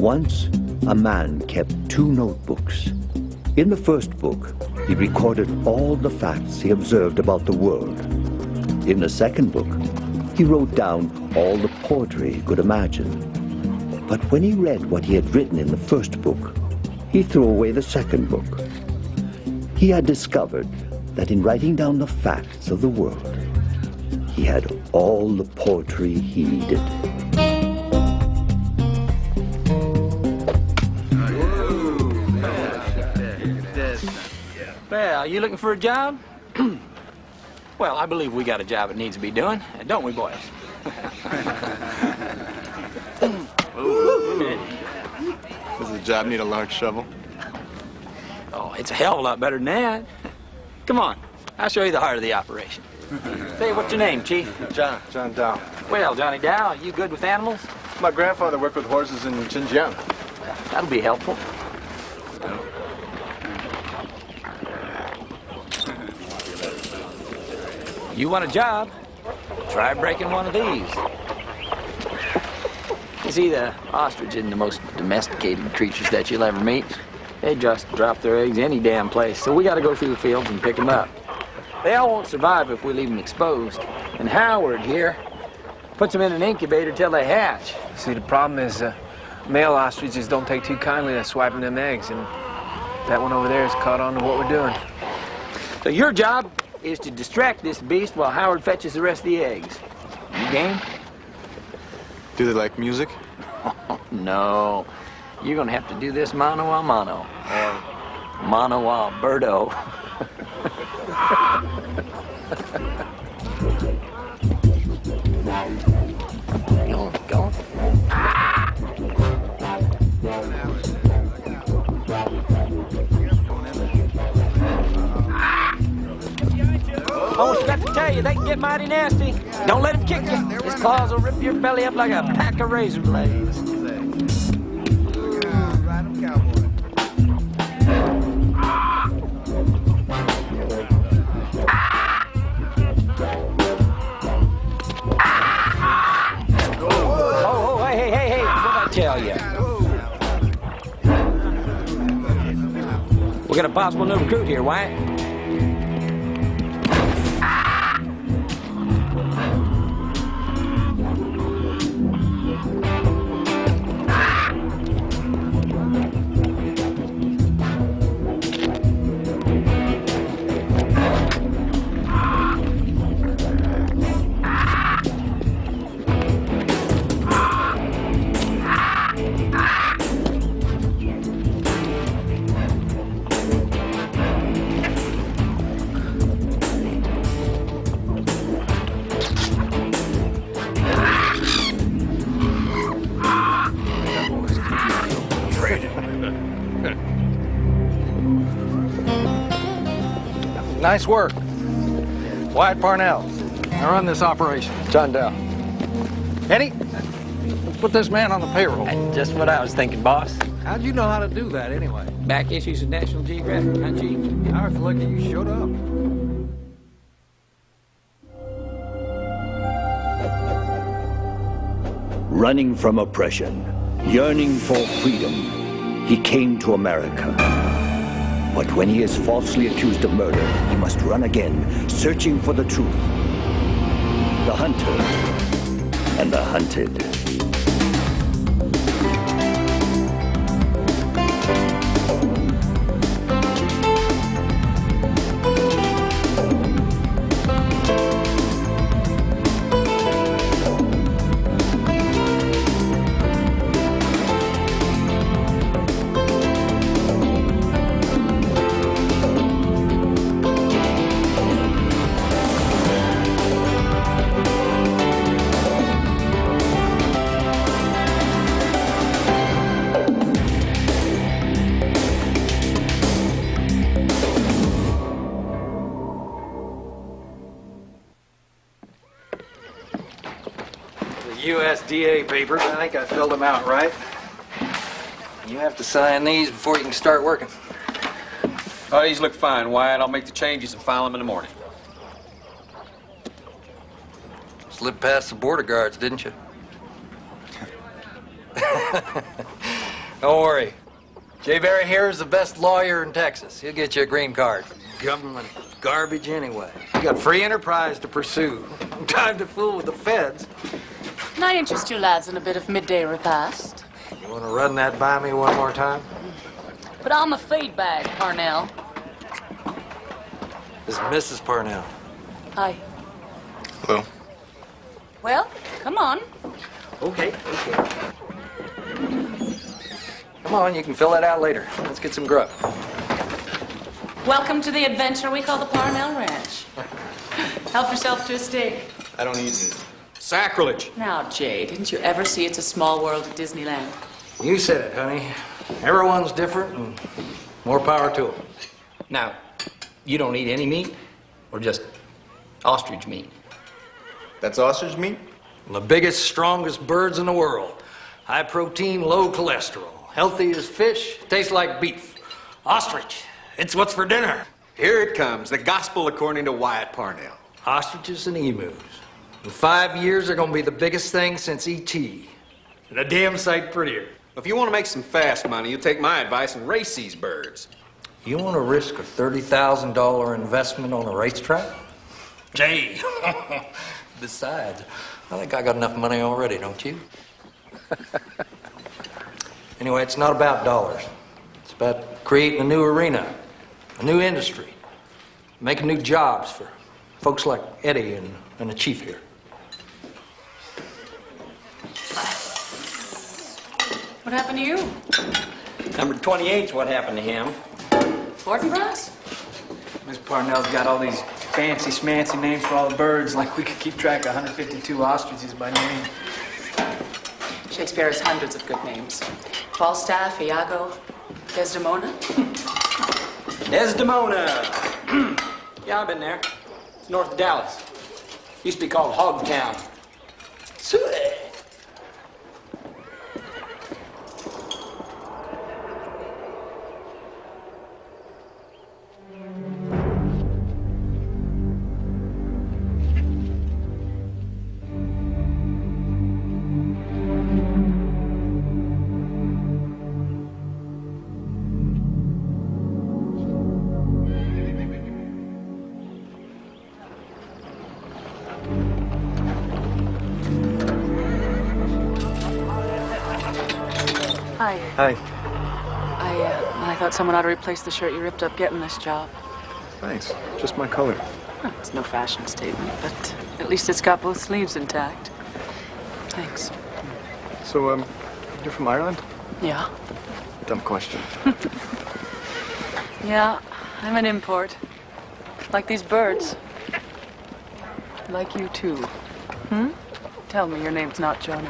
Once, a man kept 2 notebooks. In the first book, he recorded all the facts he observed about the world. In the second book, he wrote down all the poetry he could imagine. But when he read what he had written in the first book, he threw away the second book. He had discovered that in writing down the facts of the world, he had all the poetry he needed. Well, are you looking for a job? Well, I believe we got a job that needs to be doing, don't we, boys? Does the job need a large shovel? Oh, it's a hell of a lot better than that. Come on, I'll show you the heart of the operation. Say, what's your name, Chief? John Dow. Well, Johnny Dow, are you good with animals? My grandfather worked with horses in Xinjiang. That'll be helpful. You want a job? Try breaking one of these. You see, the ostrich isn't the most domesticated creatures that you'll ever meet. They just drop their eggs any damn place, so we gotta go through the fields and pick them up. They all won't survive if we leave them exposed. And Howard here puts them in an incubator till they hatch. See, the problem is male ostriches don't take too kindly to swiping them eggs, and that one over there is caught on to what we're doing. So your job is to distract this beast while Howard fetches the rest of the eggs. You game? Do they like music? No. You're gonna have to do this mano a mano, or mano a birdo. Go. Oh, I forgot to tell you, they can get mighty nasty. Don't let him kick you. His claws will rip your belly up like a pack of razor blades. Oh, hey, what'd I tell you? We got a possible new recruit here, Wyatt. Nice work. Wyatt Parnell. I run this operation. John Dow. Eddie, let's put this man on the payroll. That's just what I was thinking, boss. How'd you know how to do that anyway? Back issues of National Geographic, huh, Chief? I was lucky you showed up. Running from oppression, yearning for freedom, he came to America. But when he is falsely accused of murder, he must run again, searching for the truth. The hunter and the hunted. USDA papers. I think I filled them out right. You have to sign these before you can start working. Oh, these look fine, Wyatt. I'll make the changes and file them in the morning. Slipped past the border guards, didn't you? Don't worry. Jay Barry here is the best lawyer in Texas. He'll get you a green card. Government garbage anyway. You got free enterprise to pursue. Time to fool with the feds. Can I interest you lads in a bit of midday repast? You want to run that by me one more time? Put on the feed bag, Parnell. This is Mrs. Parnell. Hi. Hello. Well, come on. Okay. Come on, you can fill that out later. Let's get some grub. Welcome to the adventure we call the Parnell Ranch. Help yourself to a steak. I don't eat meat. Sacrilege. Now, Jay, didn't you ever see It's a Small World at Disneyland? You said it, honey. Everyone's different and more power to them. Now, you don't eat any meat, or just ostrich meat? That's ostrich meat? The biggest, strongest birds in the world. High protein, low cholesterol. Healthy as fish, tastes like beef. Ostrich, it's what's for dinner. Here it comes, the gospel according to Wyatt Parnell. Ostriches and emus. In 5 years, they're gonna be the biggest thing since E.T. And a damn sight prettier. If you want to make some fast money, you'll take my advice and race these birds. You want to risk a $30,000 investment on a racetrack? Jay. Besides, I think I got enough money already, don't you? Anyway, it's not about dollars. It's about creating a new arena, a new industry, making new jobs for folks like Eddie and the chief here. What happened to you? Number 28's what happened to him. Fortinbras? Miss Parnell's got all these fancy schmancy names for all the birds, like we could keep track of 152 ostriches by name. Shakespeare has hundreds of good names. Falstaff, Iago, Desdemona. Desdemona. Yeah, I've been there. It's north of Dallas. Used to be called Hogtown. Sooie. Hi. Hi. I thought someone ought to replace the shirt you ripped up getting this job. Thanks. Just my color. Well, it's no fashion statement, but at least it's got both sleeves intact. Thanks. So, you're from Ireland? Yeah. Dumb question. Yeah, I'm an import. Like these birds. Like you too. Hmm? Tell me your name's not Johnny.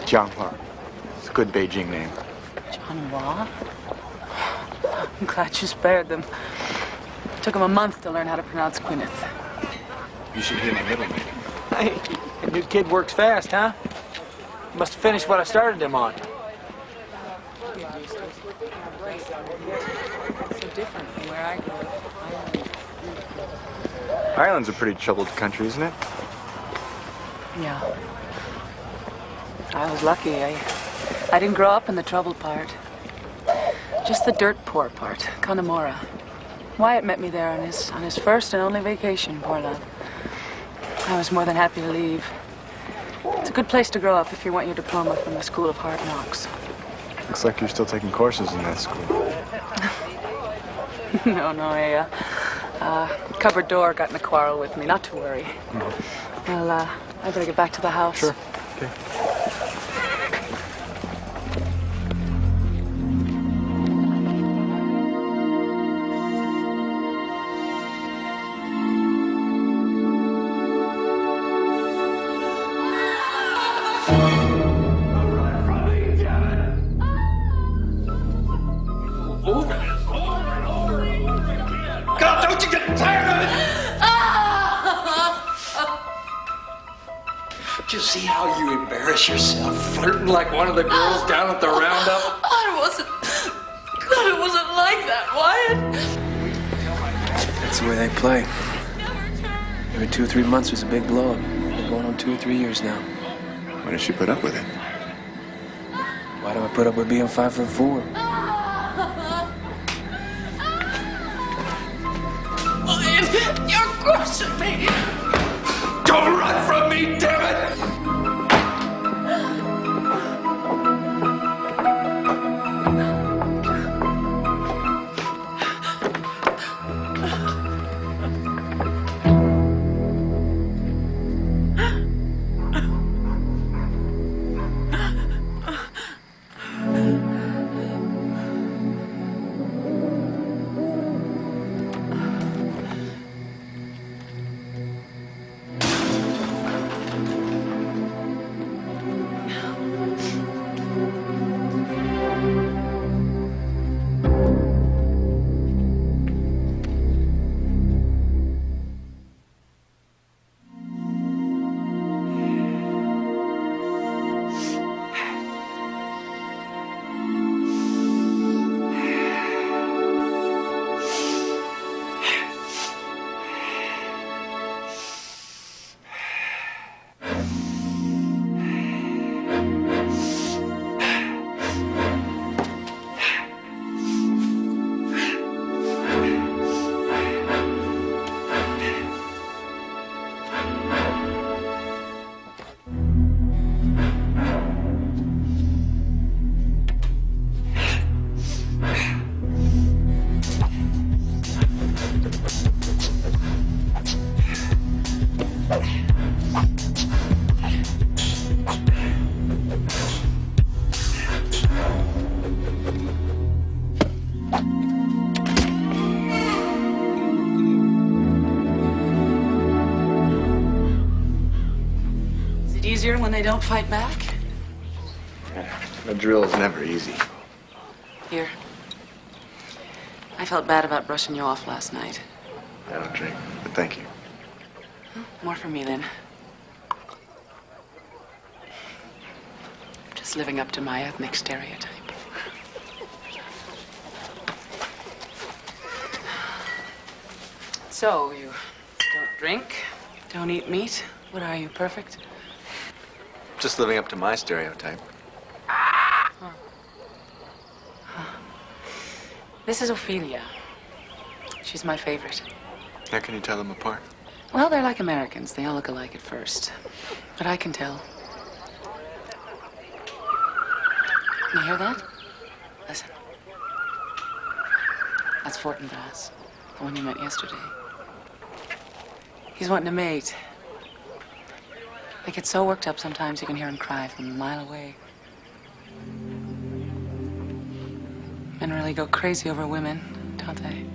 Jianghua. It's a good Beijing name. Jianhua? I'm glad you spared them. Took them a month to learn how to pronounce Gwyneth. You should hear my middle name. Hey, that new kid works fast, huh? Must have finished what I started him on. So different from where I grew up. Ireland's a pretty troubled country, isn't it? Yeah. I was lucky. I didn't grow up in the troubled part. Just the dirt poor part, Connemara. Wyatt met me there on his first and only vacation, poor lad. I was more than happy to leave. It's a good place to grow up if you want your diploma from the School of Hard Knocks. Looks like you're still taking courses in that school. No, cupboard door got in a quarrel with me. Not to worry. Well, I better get back to the house. Sure. Okay. God, don't you get tired of it? Did you see how you embarrass yourself flirting like one of the girls down at the roundup? I wasn't. God, it wasn't like that, Wyatt. That's the way they play. Every 2 or 3 months was a big blow-up. Been going on 2 or 3 years now. Why does she put up with it? Why do I put up with being 5'4"? You're crushing me! Don't run from me, damn it! Easier when they don't fight back? A drill is never easy. Here. I felt bad about brushing you off last night. I don't drink, but thank you. More for me, then. Just living up to my ethnic stereotype. So, you don't drink, don't eat meat. What are you, perfect? Just living up to my stereotype. This is Ophelia. She's my favorite. How can you tell them apart? Well, they're like Americans. They all look alike at first. But I can tell. You hear that? Listen. That's Fortinbras, the one you met yesterday. He's wanting to mate. They get so worked up sometimes you can hear him cry from a mile away. Men really go crazy over women, don't they?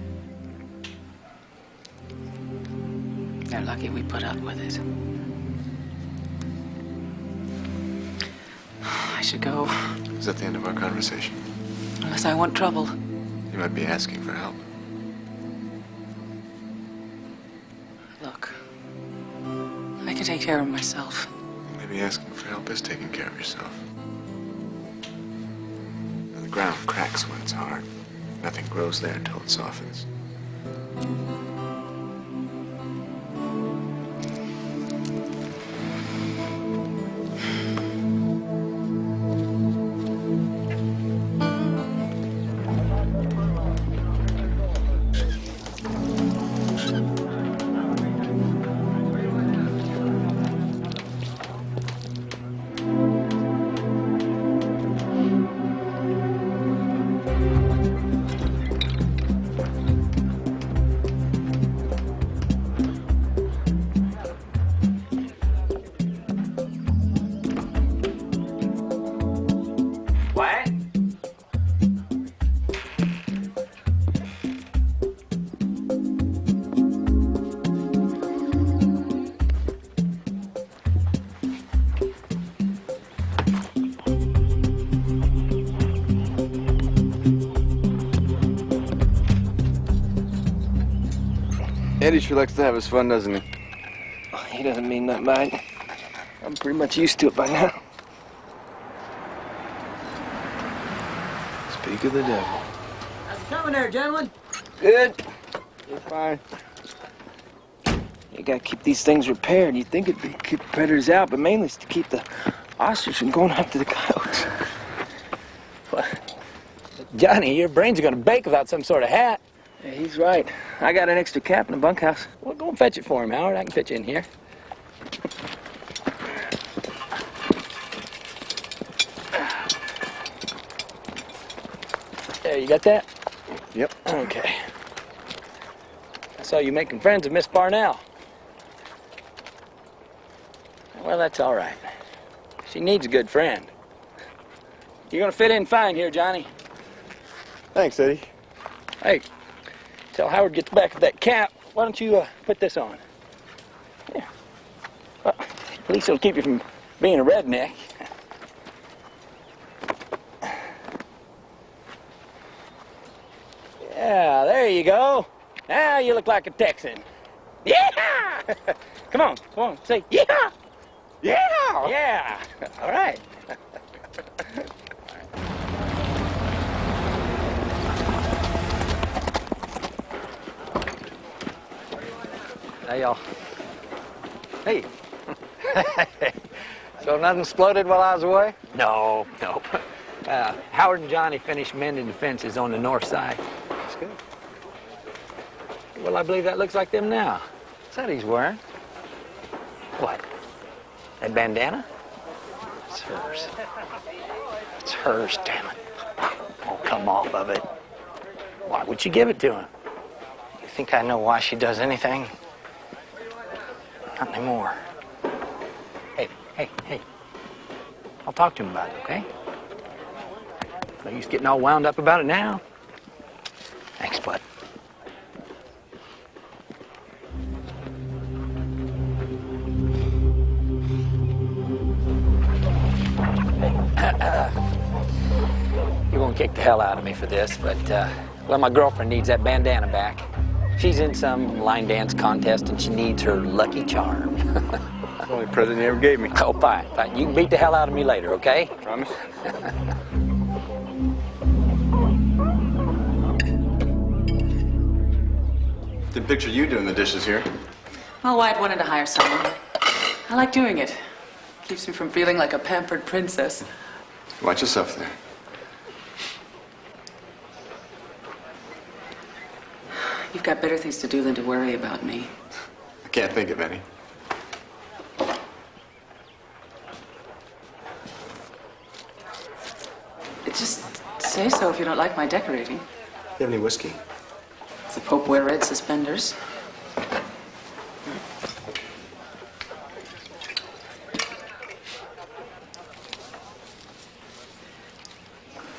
They're lucky we put up with it. I should go. Is that the end of our conversation? Unless I want trouble. You might be asking for help. Look, I can take care of myself. Maybe asking for help is taking care of yourself. The ground cracks when it's hard. Nothing grows there until it softens. Eddie sure likes to have his fun, doesn't he? He doesn't mean that, mate. I'm pretty much used to it by now. Speak of the devil. How's it coming there, gentlemen? Good. You're fine. You gotta keep these things repaired. You'd think it'd be keep the predators out, but mainly it's to keep the ostrich from going after the coyotes. Johnny, your brains are gonna bake without some sort of hat. Yeah, he's right. I got an extra cap in the bunkhouse. Well, go and fetch it for him, Howard. I can fit you in here. There, you got that? Yep. Okay. I saw you making friends with Miss Barnell. Well, that's all right. She needs a good friend. You're gonna fit in fine here, Johnny. Thanks, Eddie. Hey, till Howard gets back with that cap, why don't you put this on? Yeah. Well, at least it'll keep you from being a redneck. Yeah, there you go. Now you look like a Texan. Yeah! Come on, say yeah! Yeah! Yeah! All right. Hey, y'all. Hey. So nothing exploded while I was away? No. Howard and Johnny finished mending the fences on the north side. That's good. Well, I believe that looks like them now. What's that he's wearing? What? That bandana? It's hers. It's hers, damn it. Oh, come off of it. Why would you give it to him? You think I know why she does anything? Not anymore. Hey. I'll talk to him about it, okay? No use getting all wound up about it now. Thanks, bud. You're gonna kick the hell out of me for this, but, well, my girlfriend needs that bandana back. She's in some line dance contest and she needs her lucky charm. The only present you ever gave me. Oh, fine. You can beat the hell out of me later, okay? Promise? Didn't picture you doing the dishes here. Well, Wyatt wanted to hire someone. I like doing it. Keeps me from feeling like a pampered princess. Watch yourself there. You've got better things to do than to worry about me. I can't think of any. Just say so if you don't like my decorating. You have any whiskey? Does the Pope wear red suspenders?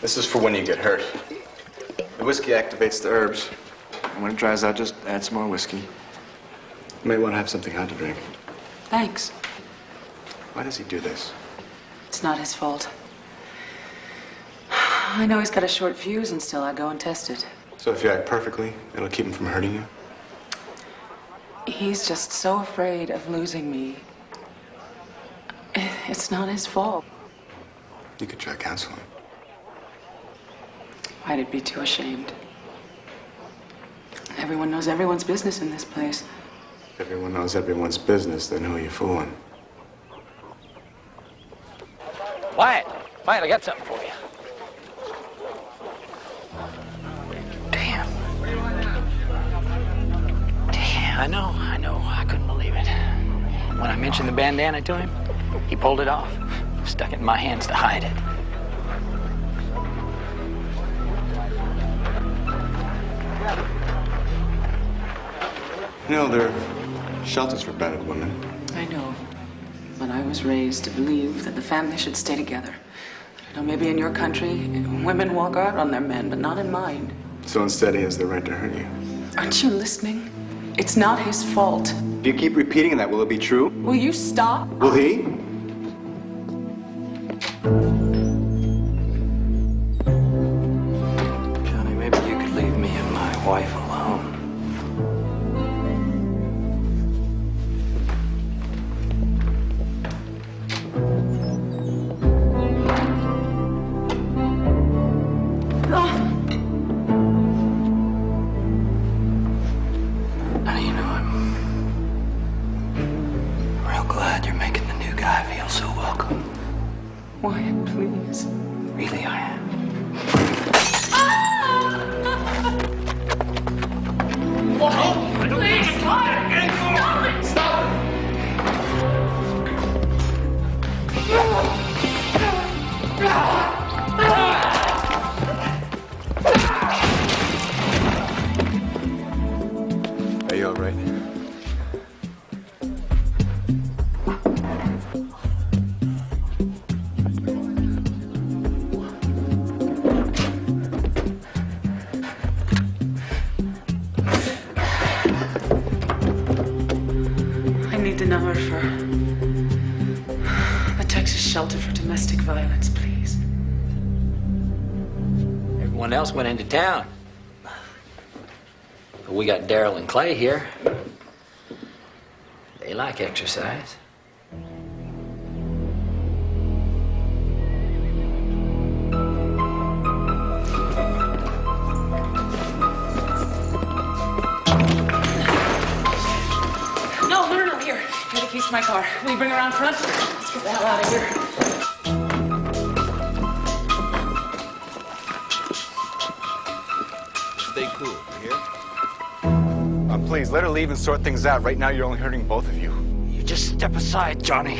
This is for when you get hurt. The whiskey activates the herbs. And when it dries out, just add some more whiskey. You may want to have something hot to drink. Thanks. Why does he do this? It's not his fault. I know he's got a short fuse, and still I go and test it. So if you act perfectly, it'll keep him from hurting you? He's just so afraid of losing me. It's not his fault. You could try counseling. I'd be too ashamed. Everyone knows everyone's business in this place. If everyone knows everyone's business, then who are you fooling? Wyatt, I got something for you. Damn. I know. I couldn't believe it. When I mentioned the bandana to him, he pulled it off, stuck it in my hands to hide it. You know, there are shelters for battered women. I know. But I was raised to believe that the family should stay together. You know, maybe in your country, women walk out on their men, but not in mine. So instead, he has the right to hurt you. Aren't you listening? It's not his fault. If you keep repeating that, will it be true? Will you stop? Will he? Johnny, maybe you could leave me and my wife alone. Honey, you know, I'm real glad you're making the new guy feel so welcome. Wyatt, please. Really, I am. Are you all right? I need the number for the Texas Shelter for Domestic Violence, please. Everyone else went into town. But we got Daryl and Clay here. They like exercise. No, here. Here are the keys to my car. Will you bring her around front? Let's get the hell out of here. Stay cool, you hear? Please, let her leave and sort things out. Right now, you're only hurting both of you. You just step aside, Johnny.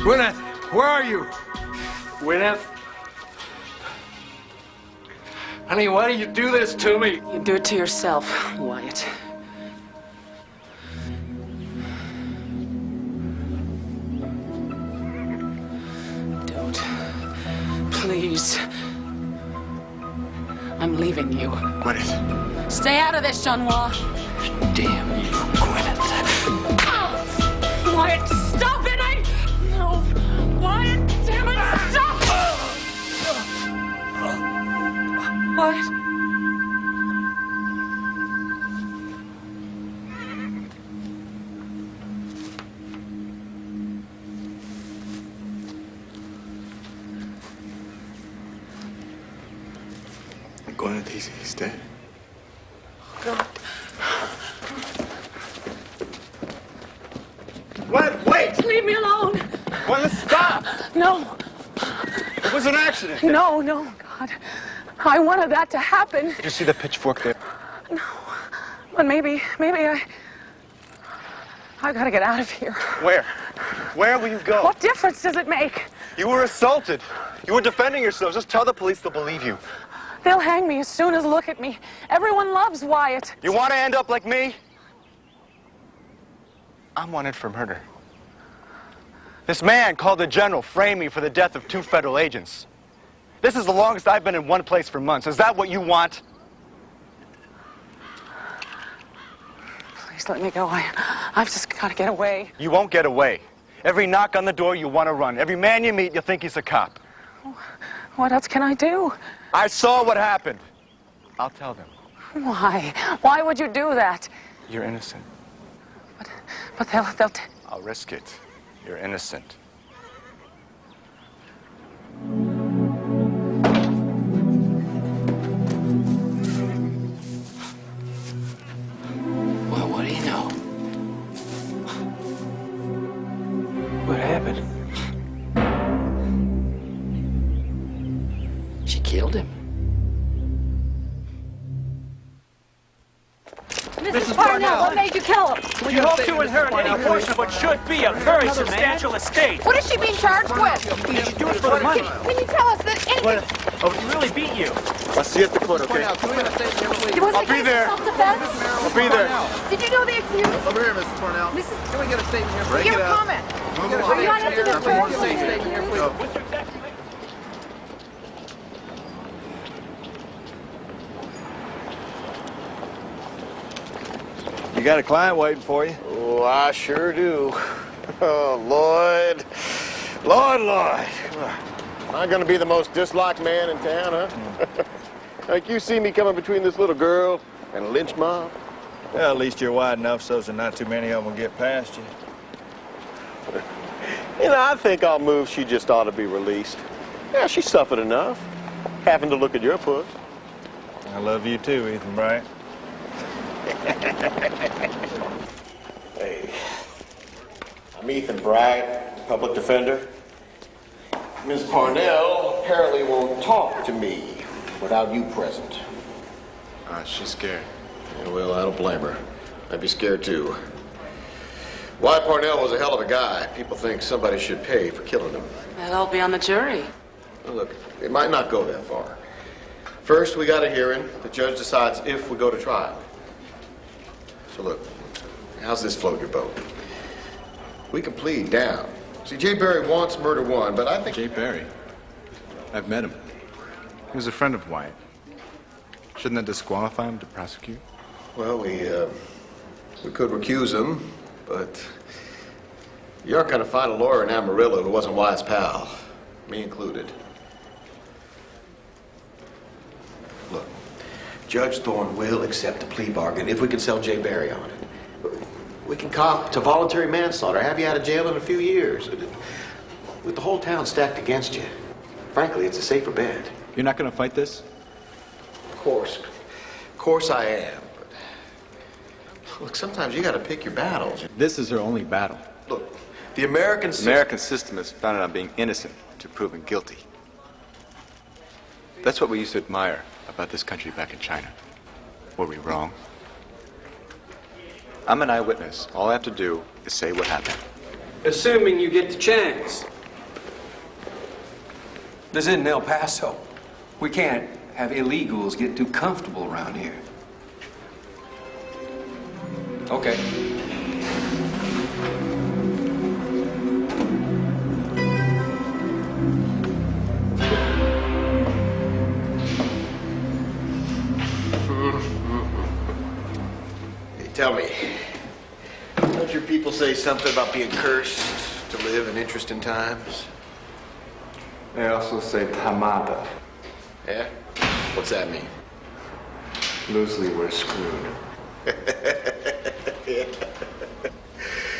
Gwyneth, where are you? Gwyneth? Honey, why do you do this to me? You do it to yourself, Wyatt. Don't. Please. I'm leaving you. Gwyneth. Stay out of this, Jean-Noir. Damn you, Gwyneth. Wyatt, stop it! No. Wyatt, damn it, stop! Wyatt. Gwyneth, he's dead. God. Wait! Leave me alone! Gwyneth, stop! No. It was an accident. No, God. I wanted that to happen. Did you see the pitchfork there? No. But maybe I gotta get out of here. Where? Where will you go? What difference does it make? You were assaulted. You were defending yourselves. Just tell the police they'll believe you. They'll hang me as soon as look at me. Everyone loves Wyatt. You want to end up like me? I'm wanted for murder. This man called the general framed me for the death of 2 federal agents. This is the longest I've been in one place for months. Is that what you want? Please let me go. I've just got to get away. You won't get away. Every knock on the door, you want to run. Every man you meet, you think he's a cop. What else can I do? I saw what happened. I'll tell them. Why? Why would you do that? You're innocent. But they'll I'll risk it. You're innocent. Well, what do you know? What happened? She killed him. Mrs. Parnell, what made you kill him? You hope to inherit any portion of what should be a very substantial estate. What is she being charged with? Did you do it for the money? Can you tell us that anything? Oh, he really beat you. I'll see you at the court, okay? Was I'll be there. Self-defense? I'll be there. Did you know the accused? Over here, Mrs. Parnell. Mrs. Can we get a statement here? Give a comment. Are you not up to the charge? You got a client waiting for you? Oh, I sure do. Oh, Lloyd. Lloyd. Am I going to be the most disliked man in town, huh? Like you see me coming between this little girl and a lynch mob? Well, at least you're wide enough so that not too many of them will get past you. You know, I think on moves she just ought to be released. Yeah, she suffered enough, having to look at your puss. I love you too, Ethan Bryant. Hey, I'm Ethan Bryant, public defender. Ms. Parnell apparently won't talk to me without you present. She's scared. Yeah, well, I don't blame her. I'd be scared too. Wyatt Parnell was a hell of a guy. People think somebody should pay for killing him. That'll all be on the jury. Well, look, it might not go that far. First, we got a hearing. The judge decides if we go to trial. So look, how's this float your boat? We can plead down. See, Jay Barry wants murder one, but I think... Jay Barry? I've met him. He was a friend of Wyatt. Shouldn't that disqualify him to prosecute? Well, we could recuse him, but you aren't going to find a lawyer in Amarillo who wasn't Wyatt's pal, me included. Look, Judge Thorne will accept a plea bargain if we can sell Jay Barry on it. We can cop to voluntary manslaughter, have you out of jail in a few years. With the whole town stacked against you, frankly, it's a safer bet. You're not going to fight this? Of course I am. But look, sometimes you got to pick your battles. This is her only battle. Look, the American system is founded on being innocent to proven guilty. That's what we used to admire about this country back in China. Were we wrong? I'm an eyewitness. All I have to do is say what happened. Assuming you get the chance. This isn't El Paso. We can't have illegals get too comfortable around here. Okay. Hey, tell me, don't your people say something about being cursed to live in interesting times? They also say tamada. Yeah? What's that mean? Loosely, we're screwed. Yeah.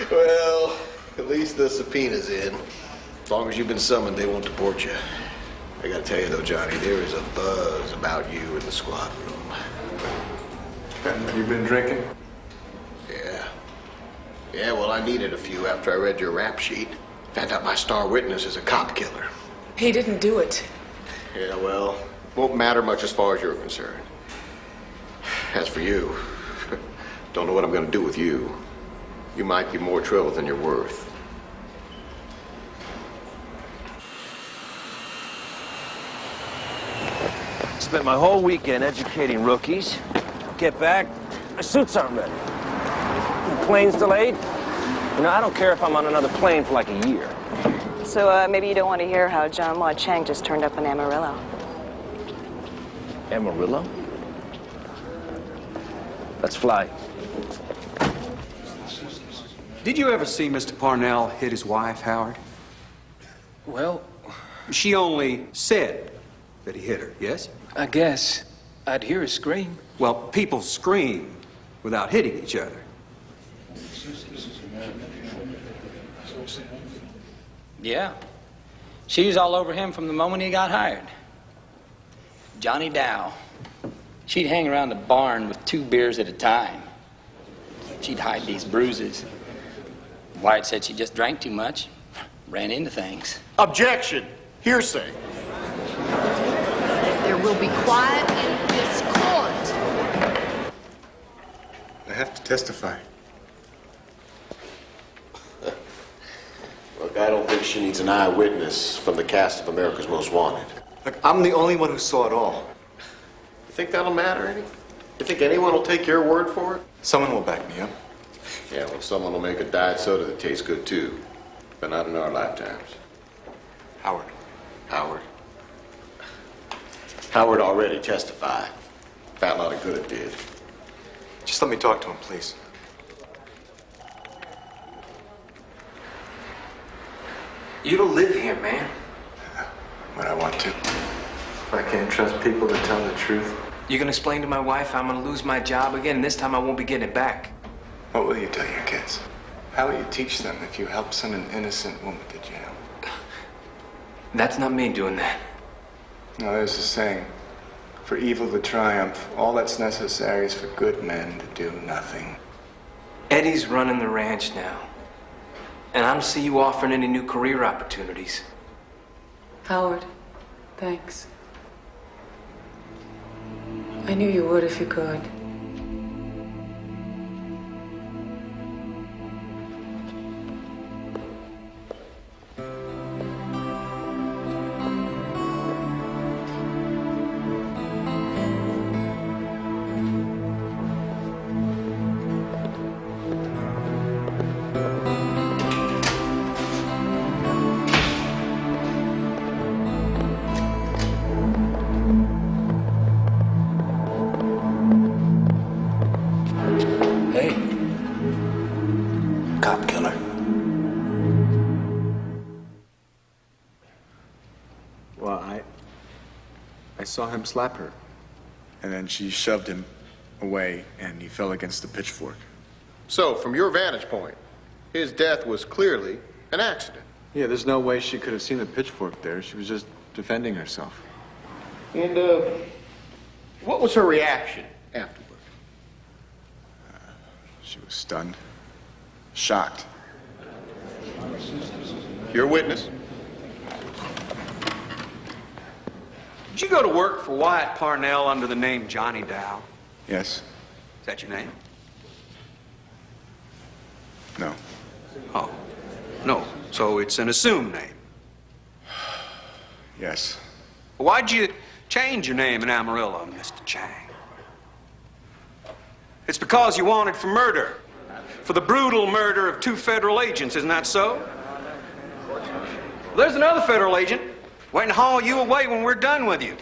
Well, at least the subpoena's in. As long as you've been summoned, they won't deport you. I gotta tell you though, Johnny, there is a buzz about you in the squad room. You been drinking? Yeah. Yeah, well, I needed a few after I read your rap sheet. Found out my star witness is a cop killer. He didn't do it. Yeah, well, won't matter much as far as you're concerned. As for you, don't know what I'm gonna do with you. You might be more trouble than you're worth. Spent my whole weekend educating rookies. Get back, my suits aren't ready. The plane's delayed. You know, I don't care if I'm on another plane for like a year. So maybe you don't want to hear how John Ma Chang just turned up in Amarillo. Amarillo? Let's fly. Did you ever see Mr. Parnell hit his wife, Howard? Well, She only said that he hit her, yes? I guess I'd hear a scream. Well, people scream without hitting each other. Yeah. She was all over him from the moment he got hired. Johnny Dow. She'd hang around the barn with 2 beers at a time. She'd hide these bruises. Wyatt said she just drank too much, ran into things. Objection! Hearsay. There will be quiet in this court. I have to testify. Look, I don't think she needs an eyewitness from the cast of America's Most Wanted. Look, I'm the only one who saw it all. You think that'll matter any? You think anyone will take your word for it? Someone will back me up. Yeah, well, someone will make a diet soda that tastes good too. But not in our lifetimes. Howard. Howard. Howard already testified. Fat lot of good it did. Just let me talk to him, please. You don't live here, man. When I want to. I can't trust people to tell the truth. You gonna explain to my wife I'm gonna lose my job again, and this time I won't be getting it back. What will you tell your kids? How will you teach them if you help send an innocent woman to jail? That's not me doing that. No, there's a saying. For evil to triumph, all that's necessary is for good men to do nothing. Eddie's running the ranch now. And I don't see you offering any new career opportunities. Howard, thanks. I knew you would if you could. Cop killer. Well, I saw him slap her. And then she shoved him away, and he fell against the pitchfork. So, from your vantage point, his death was clearly an accident. Yeah, there's no way she could have seen the pitchfork there. She was just defending herself. And, what was her reaction afterward? She was stunned. Shocked. Your witness? Did you go to work for Wyatt Parnell under the name Johnny Dow? Yes. Is that your name? No. Oh, no. So it's an assumed name. Yes. Why'd you change your name in Amarillo, Mr. Chang? It's because you wanted for murder. For the brutal murder of 2 federal agents, isn't that so? There's another federal agent waiting to haul you away when we're done with you.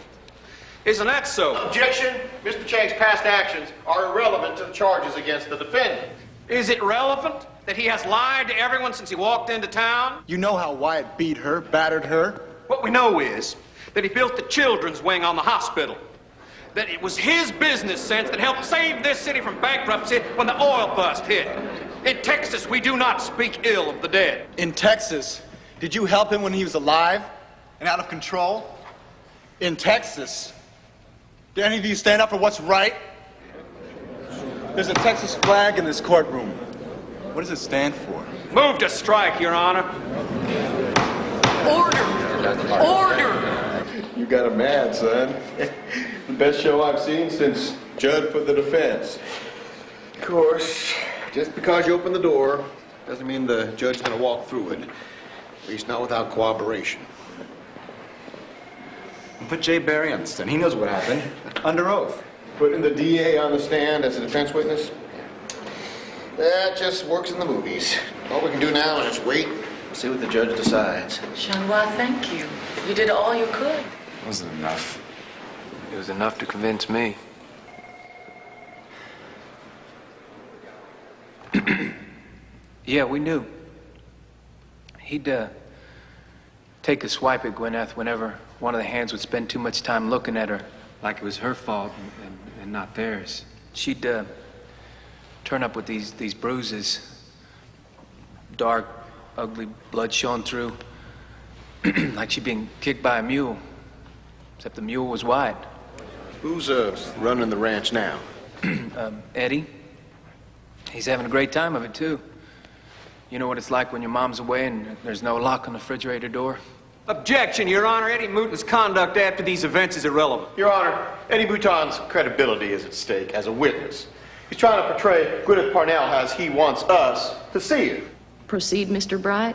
Isn't that so? Objection. Mr. Chang's past actions are irrelevant to the charges against the defendant. Is it relevant that he has lied to everyone since he walked into town? You know how Wyatt beat her, battered her? What we know is that he built the children's wing on the hospital. That it was his business sense that helped save this city from bankruptcy when the oil bust hit. In Texas, we do not speak ill of the dead. In Texas, did you help him when he was alive and out of control? In Texas, do any of you stand up for what's right? There's a Texas flag in this courtroom. What does it stand for? Move to strike, Your Honor. Order! Order! You got him mad, son. The best show I've seen since Judd for the defense. Of course, just because you open the door doesn't mean the judge's gonna walk through it. At least not without cooperation. Put Jay Barry on the stand. He knows what happened. Under oath. Putting the DA on the stand as a defense witness? That just works in the movies. All we can do now is just wait, see what the judge decides. Chanwa, thank you. You did all you could. Wasn't enough. It was enough to convince me. Yeah, we knew. He'd take a swipe at Gwyneth whenever one of the hands would spend too much time looking at her, like it was her fault and not theirs. She'd turn up with these bruises, dark, ugly blood showing through, like she'd been kicked by a mule, except the mule was white. Who's running the ranch now? Eddie. He's having a great time of it, too. You know what it's like when your mom's away and there's no lock on the refrigerator door? Objection, Your Honor. Eddie Mouton's conduct after these events is irrelevant. Your Honor, Eddie Bouton's credibility is at stake as a witness. He's trying to portray Gwyneth Parnell as he wants us to see it. Proceed, Mr. Bright.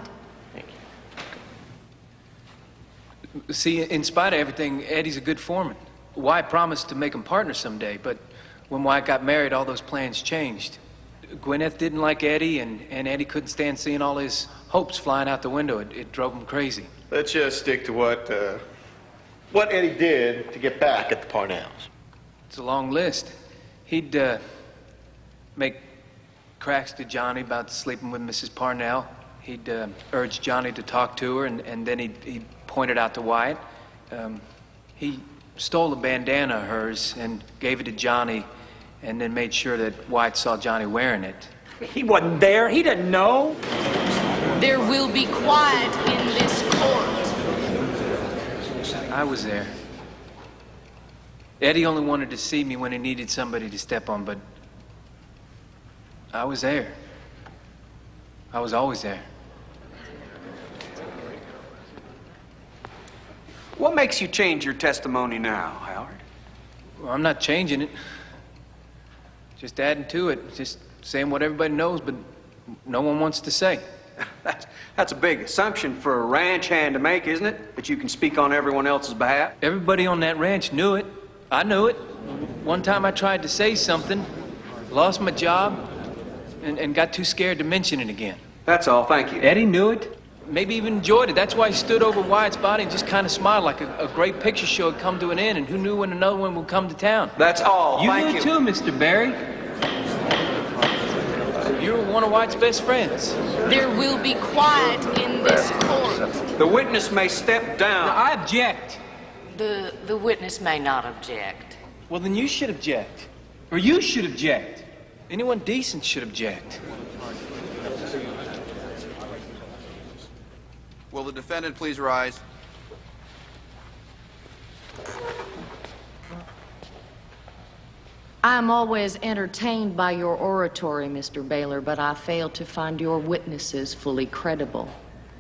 See, in spite of everything, Eddie's a good foreman. Wyatt promised to make him partners someday, but when Wyatt got married, all those plans changed. Gwyneth didn't like Eddie, and Eddie couldn't stand seeing all his hopes flying out the window. It drove him crazy. Let's just stick to what Eddie did to get back at the Parnells. It's a long list. He'd make cracks to Johnny about sleeping with Mrs. Parnell. He'd urge Johnny to talk to her, and then he'd point it out to Wyatt. He stole a bandana of hers and gave it to Johnny, and then made sure that Wyatt saw Johnny wearing it. He wasn't there. He didn't know. There will be quiet in this court. I was there. Eddie only wanted to see me when he needed somebody to step on, but I was there. I was always there. What makes you change your testimony now, Howard? Well, I'm not changing it. Just adding to it. Just saying what everybody knows, but no one wants to say. That's a big assumption for a ranch hand to make, isn't it? That you can speak on everyone else's behalf. Everybody on that ranch knew it. I knew it. One time I tried to say something, lost my job, and got too scared to mention it again. That's all, thank you. Eddie knew it. Maybe even enjoyed it. That's why he stood over Wyatt's body and just kind of smiled like a great picture show had come to an end, and who knew when another one would come to town. That's all, thank you. You knew too, Mr. Barry. You were one of Wyatt's best friends. There will be quiet in this court. The witness may step down. Now, I object. The witness may not object. Well, then you should object. Or you should object. Anyone decent should object. Will the defendant please rise? I am always entertained by your oratory, Mr. Baylor, but I fail to find your witnesses fully credible.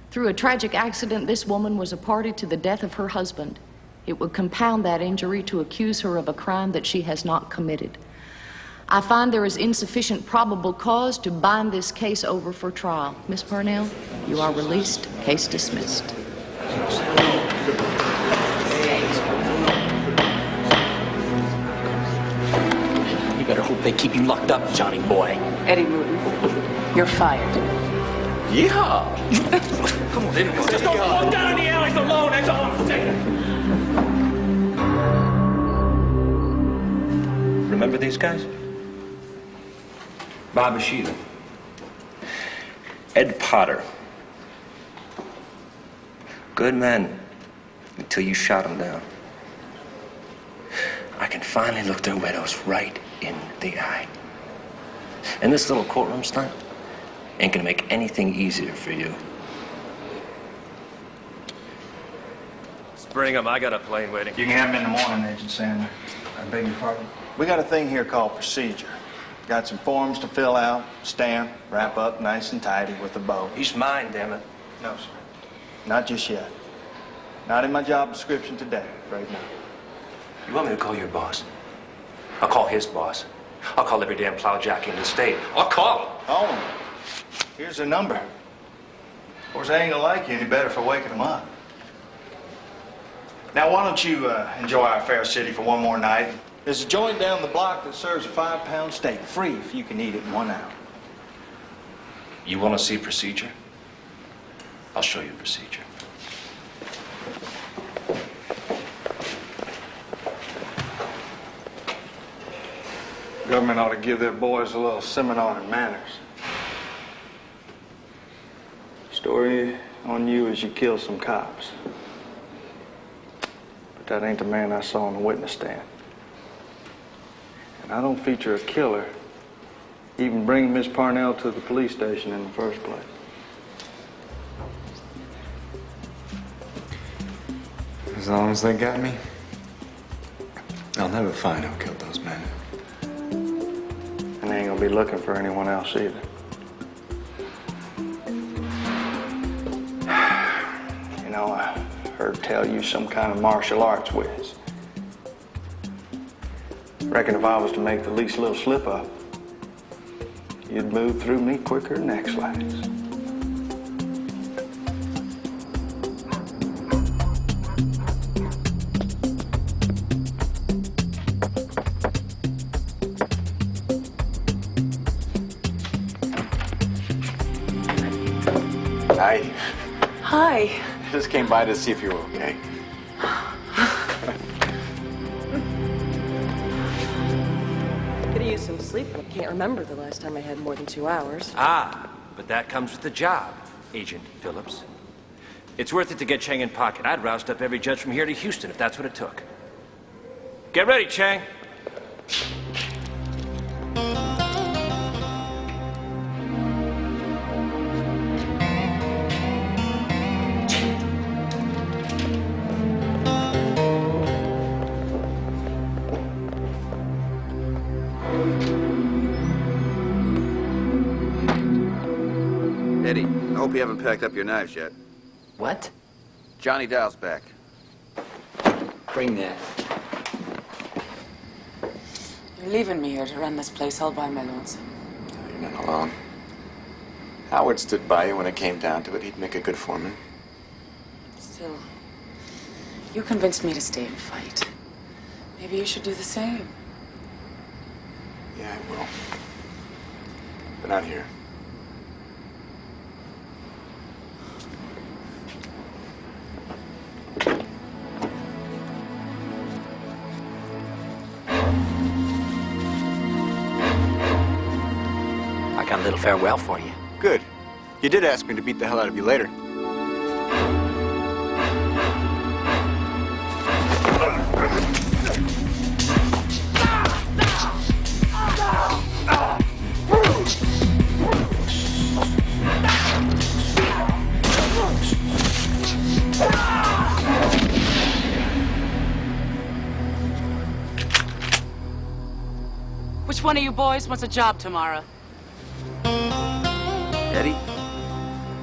Through a tragic accident, this woman was a party to the death of her husband. It would compound that injury to accuse her of a crime that she has not committed. I find there is insufficient probable cause to bind this case over for trial. Miss Parnell, you are released. Case dismissed. You better hope they keep you locked up, Johnny boy. Eddie Wooten, you're fired. Yeehaw! Come on, just don't walk down in the alleys alone, that's all I'm saying. Remember these guys? Bob Sheila, Ed Potter. Good men until you shot them down. I can finally look their widows right in the eye. And this little courtroom stunt ain't gonna make anything easier for you. Bring them. I got a plane waiting. You can have them in the morning, Agent Sandler. I beg your pardon? We got a thing here called procedure. Got some forms to fill out, stamp, wrap up nice and tidy with a bow. He's mine, damn it. No, sir. Not just yet. Not in my job description today, afraid not. You want me to call your boss? I'll call his boss. I'll call every damn plowjack in the state. I'll call him. Call him. Here's their number. Of course, they ain't gonna like you any better for waking them up. Now, why don't you enjoy our fair city for one more night? There's a joint down the block that serves a 5-pound steak, free if you can eat it in 1 hour. You want to see procedure? I'll show you procedure. Government ought to give their boys a little seminar on manners. Story on you is you killed some cops. But that ain't the man I saw on the witness stand. And I don't feature a killer, even bring Miss Parnell to the police station in the first place. As long as they got me, I'll never find who killed those men. And they ain't gonna be looking for anyone else either. You know, I heard tell you some kind of martial arts whiz. Reckon if I was to make the least little slip up, you'd move through me quicker than X-lax. Hi. Hi. Just came by to see if you were okay. Could use some sleep. I can't remember the last time I had more than 2 hours. Ah, but that comes with the job, Agent Phillips. It's worth it to get Chang in pocket. I'd roust up every judge from here to Houston if that's what it took. Get ready, Chang. Hope you haven't packed up your knives yet. What? Johnny Dow's back. Bring that. You're leaving me here to run this place all by my lonesome. You're not alone. Howard stood by you when it came down to it. He'd make a good foreman. Still, you convinced me to stay and fight. Maybe you should do the same. Yeah, I will. But not here. I got a little farewell for you. Good. You did ask me to beat the hell out of you later. Which one of you boys wants a job tomorrow? Eddie?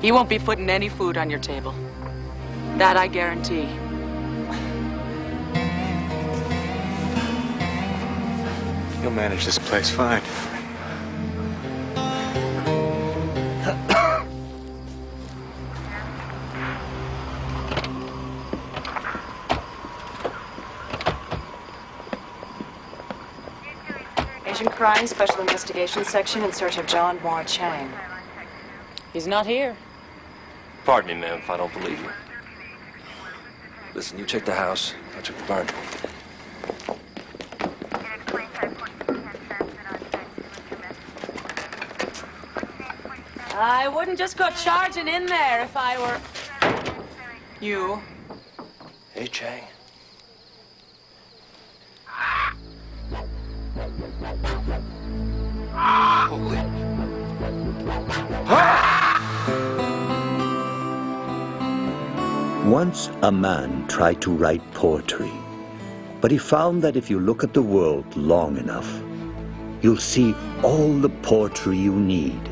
He won't be putting any food on your table. That I guarantee. You'll manage this place fine. Asian Crime Special Investigations Section in search of John Moore Chang. He's not here. Pardon me, ma'am, if I don't believe you. Listen, you check the house. I'll check the barn. I wouldn't just go charging in there if I were you. Hey, Chang. Holy. Once a man tried to write poetry, but he found that if you look at the world long enough, you'll see all the poetry you need